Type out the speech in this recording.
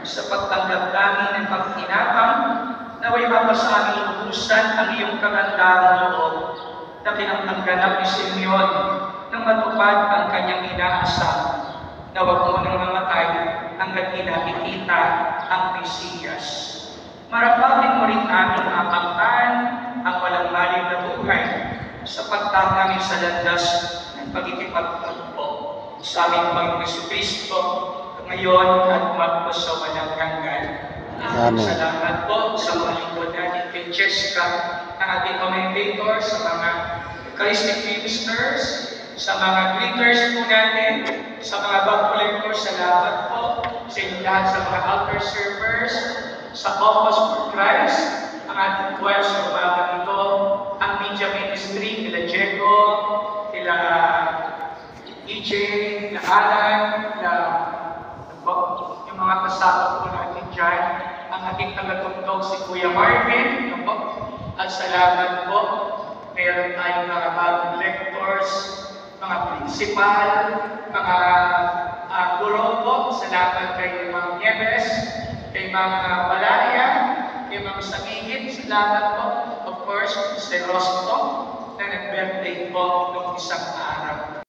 sa pagtanggap namin ng pagtinapang, naway mapasa aming lubusan ang iyong kagandaang loob na pinagtanggap ni Simeon nang matupad ang kanyang inaasam na huwag mo nang mamatay hanggang nakikita ang Mesiyas. Marapapin mo rin aming mapagtaan ang walang maling na buhay sa pagtang namin sa landas ng pagkikipagtagpo sa aming Panginoong Kristo ngayon at magpo sa walang hanggan. Amen. Salamat po sa mga lingkod natin kay Jessica, ang ating commentator, sa mga Eucharistic ministers, sa mga greeters po natin, sa mga bag collectors, salamat po sa inyo lahat, sa mga altar servers, sa Focus for Christ, ang ating choir sa umaga nito, ang media ministry, kila Diego, kila EJ, kila Alan, kila yung mga kasama po natin dyan, ang ating tagatugtog si Kuya Marvin, at salamat po, meron tayong mga bagong lectors, mga principal, mga guro po, salamat kay Ma'am Nieves, kay Ma'am Balaya, kay Ma'am Samigit, salamat po, of course, si Rosco, na nag-birthday po noong isang araw.